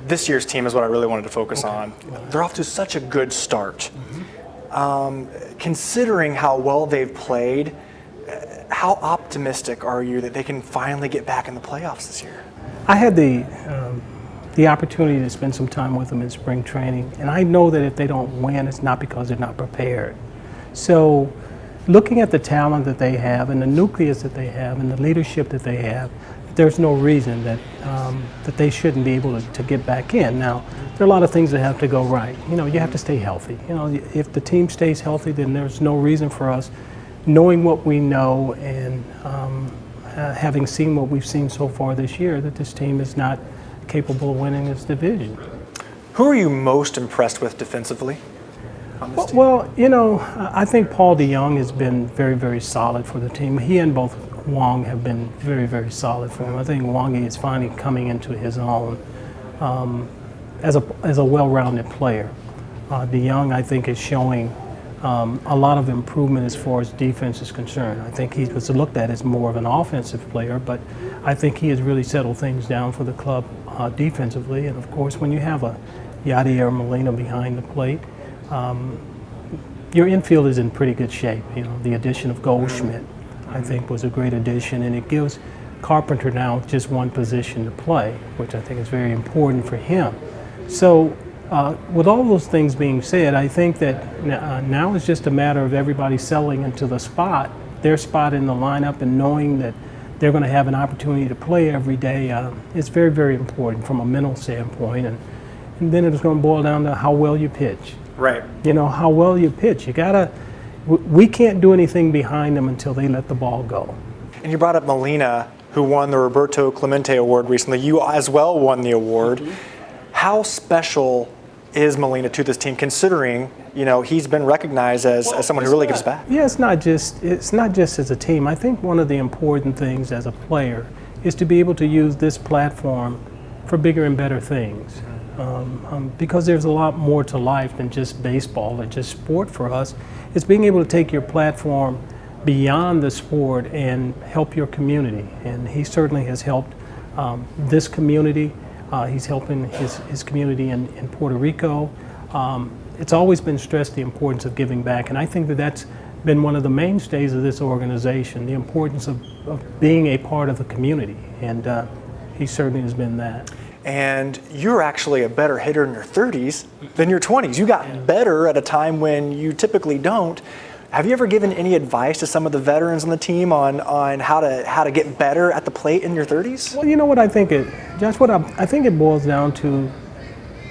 this year's team is what I really wanted to focus on. They're off to such a good start. Considering how well they've played, how optimistic are you that they can finally get back in the playoffs this year? I had the opportunity to spend some time with them in spring training, and I know that if they don't win, it's not because they're not prepared. So looking at the talent that they have and the nucleus that they have and the leadership that they have, there's no reason that that they shouldn't be able to get back in. Now, there are a lot of things that have to go right. You know, you have to stay healthy. You know, if the team stays healthy, then there's no reason for us, knowing what we know and having seen what we've seen so far this year, that this team is not capable of winning this division. Who are you most impressed with defensively on this team? Well, you know, I think Paul DeYoung has been very, very solid for the team. He and both Wong have been very, very solid for him. I think Wongi is finally coming into his own as a well-rounded player. DeYoung, I think, is showing a lot of improvement as far as defense is concerned. I think he was looked at as more of an offensive player, but I think he has really settled things down for the club defensively. And of course, when you have a Yadier Molina behind the plate, your infield is in pretty good shape. You know, the addition of Goldschmidt, I think, was a great addition, and it gives Carpenter now just one position to play, which I think is very important for him. So with all those things being said, I think that now it's just a matter of everybody settling into the spot, their spot in the lineup, and knowing that they're going to have an opportunity to play every day. It's very, very important from a mental standpoint, and then it's going to boil down to how well you pitch. Right. You know, how well you pitch. You gotta. We can't do anything behind them until they let the ball go. And you brought up Molina, who won the Roberto Clemente Award recently. You as well won the award. How special is Molina to this team, considering, you know, he's been recognized as someone who really gives back? Yeah, it's not just as a team. I think one of the important things as a player is to be able to use this platform for bigger and better things. Because there's a lot more to life than just baseball or just sport for us. It's being able to take your platform beyond the sport and help your community. And he certainly has helped this community. He's helping his community in Puerto Rico. It's always been stressed the importance of giving back, and I think that that's been one of the mainstays of this organization, the importance of being a part of the community, and he certainly has been that. And you're actually a better hitter in your 30s than your 20s. You got better at a time when you typically don't. Have you ever given any advice to some of the veterans on the team on how to get better at the plate in your 30s? Well, you know what I think Josh, I think it boils down to,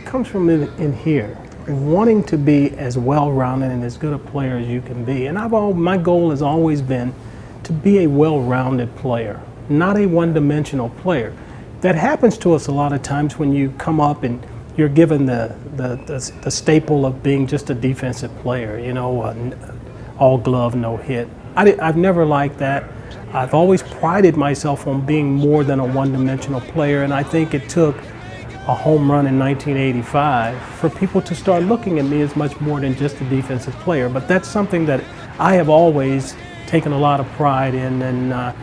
comes from in here, wanting to be as well-rounded and as good a player as you can be. And my goal has always been to be a well-rounded player, not a one-dimensional player. That happens to us a lot of times when you come up and you're given the staple of being just a defensive player, you know, all glove, no hit. I've never liked that. I've always prided myself on being more than a one-dimensional player, and I think it took a home run in 1985 for people to start looking at me as much more than just a defensive player. But that's something that I have always taken a lot of pride in, and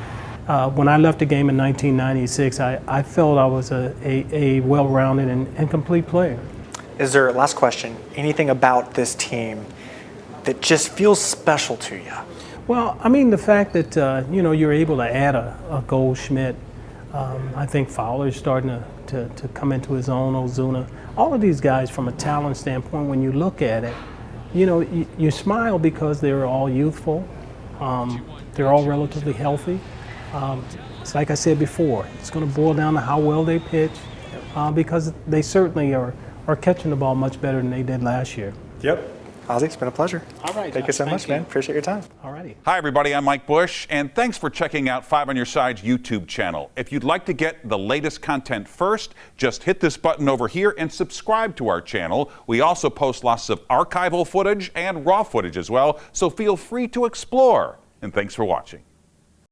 when I left the game in 1996, I felt I was a well-rounded and complete player. Is there, last question, anything about this team that just feels special to you? Well, I mean, the fact that, you know, you're able to add a Goldschmidt. I think Fowler's starting to come into his own, Ozuna. All of these guys, from a talent standpoint, when you look at it, you know, you smile because they're all youthful. They're all relatively healthy. It's like I said before, it's going to boil down to how well they pitch, because they certainly are catching the ball much better than they did last year. Yep. Ozzie, it's been a pleasure. All right. Thank you so much, man. Appreciate your time. All righty. Hi, everybody. I'm Mike Bush, and thanks for checking out 5 on Your Side's YouTube channel. If you'd like to get the latest content first, just hit this button over here and subscribe to our channel. We also post lots of archival footage and raw footage as well, so feel free to explore. And thanks for watching.